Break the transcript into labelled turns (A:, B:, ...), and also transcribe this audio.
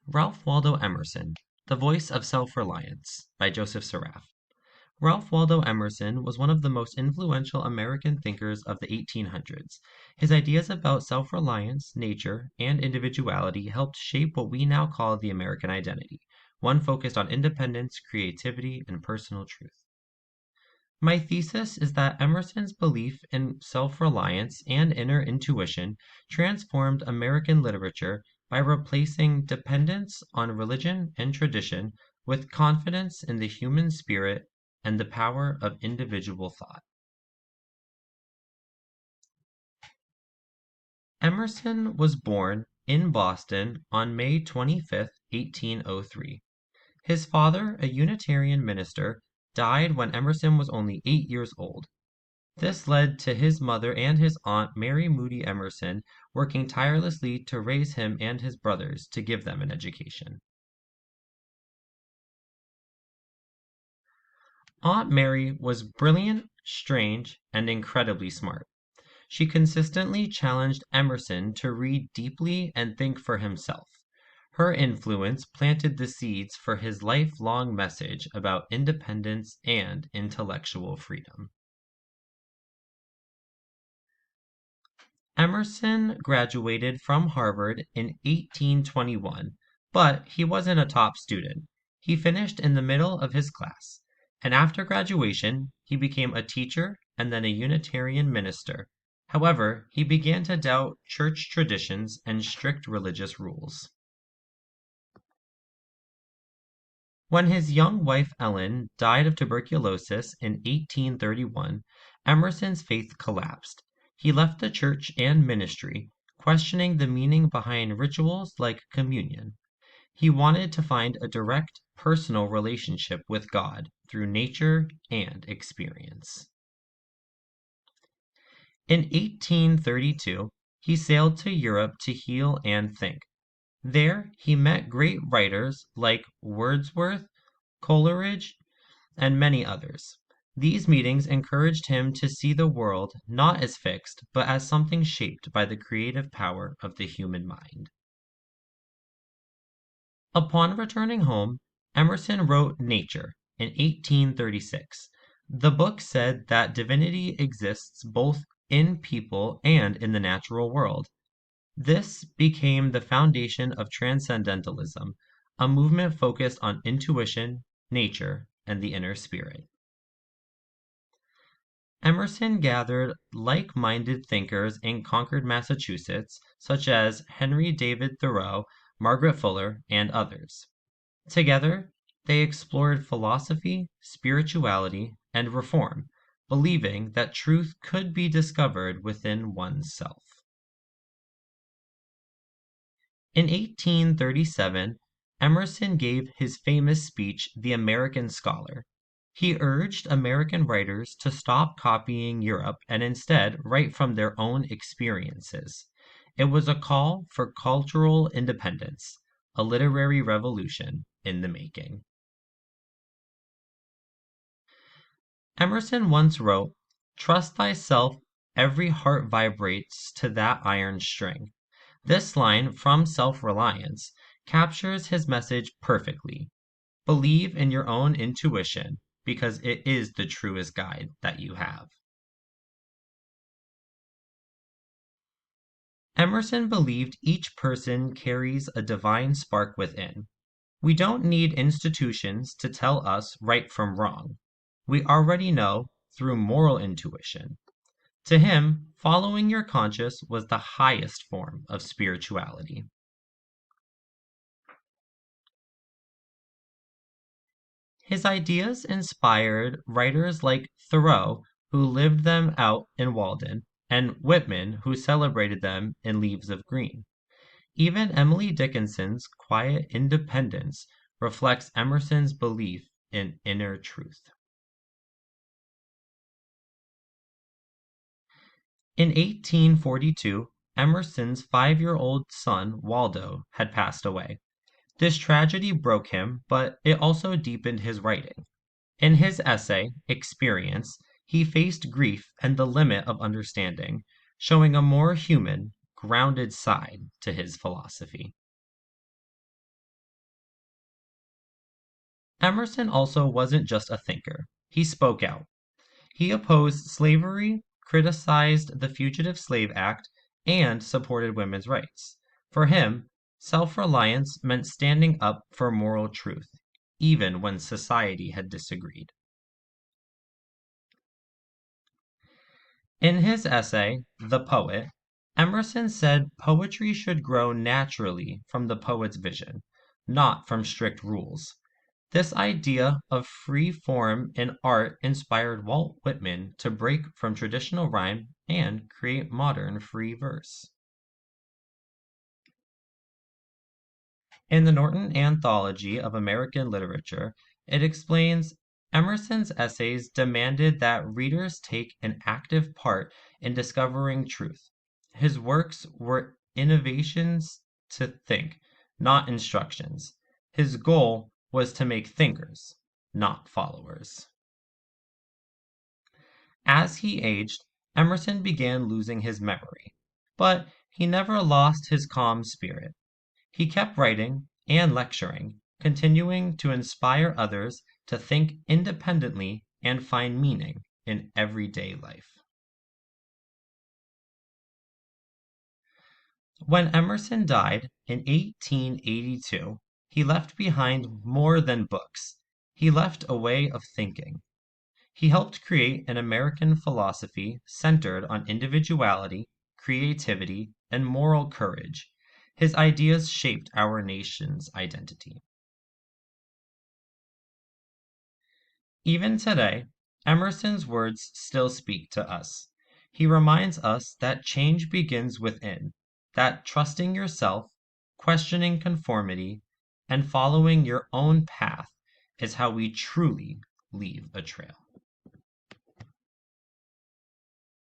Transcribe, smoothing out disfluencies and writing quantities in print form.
A: Ralph Waldo Emerson, The Voice of Self-Reliance by Joseph Saraf. Ralph Waldo Emerson was one of the most influential American thinkers of the 1800s. His ideas about self-reliance, nature, and individuality helped shape what we now call the American identity, one focused on independence, creativity, and personal truth. My thesis is that Emerson's belief in self-reliance and inner intuition transformed American literature by replacing dependence on religion and tradition with confidence in the human spirit and the power of individual thought. Emerson was born in Boston on May 25, 1803. His father, a Unitarian minister, died when Emerson was only 8 years old. This led to his mother and his aunt, Mary Moody Emerson, working tirelessly to raise him and his brothers to give them an education. Aunt Mary was brilliant, strange, and incredibly smart. She consistently challenged Emerson to read deeply and think for himself. Her influence planted the seeds for his lifelong message about independence and intellectual freedom. Emerson graduated from Harvard in 1821, but he wasn't a top student. He finished in the middle of his class, and after graduation, he became a teacher and then a Unitarian minister. However, he began to doubt church traditions and strict religious rules. When his young wife Ellen died of tuberculosis in 1831, Emerson's faith collapsed. He left the church and ministry, questioning the meaning behind rituals like communion. He wanted to find a direct, personal relationship with God through nature and experience. In 1832, he sailed to Europe to heal and think. There, he met great writers like Wordsworth, Coleridge, and many others. These meetings encouraged him to see the world not as fixed, but as something shaped by the creative power of the human mind. Upon returning home, Emerson wrote Nature in 1836. The book said that divinity exists both in people and in the natural world. This became the foundation of Transcendentalism, a movement focused on intuition, nature, and the inner spirit. Emerson gathered like-minded thinkers in Concord, Massachusetts, such as Henry David Thoreau, Margaret Fuller, and others. Together, they explored philosophy, spirituality, and reform, believing that truth could be discovered within oneself. In 1837, Emerson gave his famous speech, The American Scholar. He urged American writers to stop copying Europe and instead write from their own experiences. It was a call for cultural independence, a literary revolution in the making. Emerson once wrote, "Trust thyself, every heart vibrates to that iron string." This line from Self-Reliance captures his message perfectly. Believe in your own intuition because it is the truest guide that you have. Emerson believed each person carries a divine spark within. We don't need institutions to tell us right from wrong. We already know through moral intuition. To him, following your conscience was the highest form of spirituality. His ideas inspired writers like Thoreau, who lived them out in Walden, and Whitman, who celebrated them in Leaves of Green. Even Emily Dickinson's quiet independence reflects Emerson's belief in inner truth. In 1842, Emerson's 5-year-old son, Waldo, had passed away. This tragedy broke him, but it also deepened his writing. In his essay, Experience, he faced grief and the limit of understanding, showing a more human, grounded side to his philosophy. Emerson also wasn't just a thinker, he spoke out. He opposed slavery, criticized the Fugitive Slave Act, and supported women's rights. For him, self reliance meant standing up for moral truth, even when society had disagreed. In his essay, The Poet, Emerson said poetry should grow naturally from the poet's vision, not from strict rules. This idea of free form in art inspired Walt Whitman to break from traditional rhyme and create modern free verse. In the Norton Anthology of American Literature, it explains Emerson's essays demanded that readers take an active part in discovering truth. His works were innovations to think, not instructions. His goal was to make thinkers, not followers. As he aged, Emerson began losing his memory, but he never lost his calm spirit. He kept writing and lecturing, continuing to inspire others to think independently and find meaning in everyday life. When Emerson died in 1882, he left behind more than books. He left a way of thinking. He helped create an American philosophy centered on individuality, creativity, and moral courage. His ideas shaped our nation's identity. Even today, Emerson's words still speak to us. He reminds us that change begins within, that trusting yourself, questioning conformity, and following your own path is how we truly leave a trail.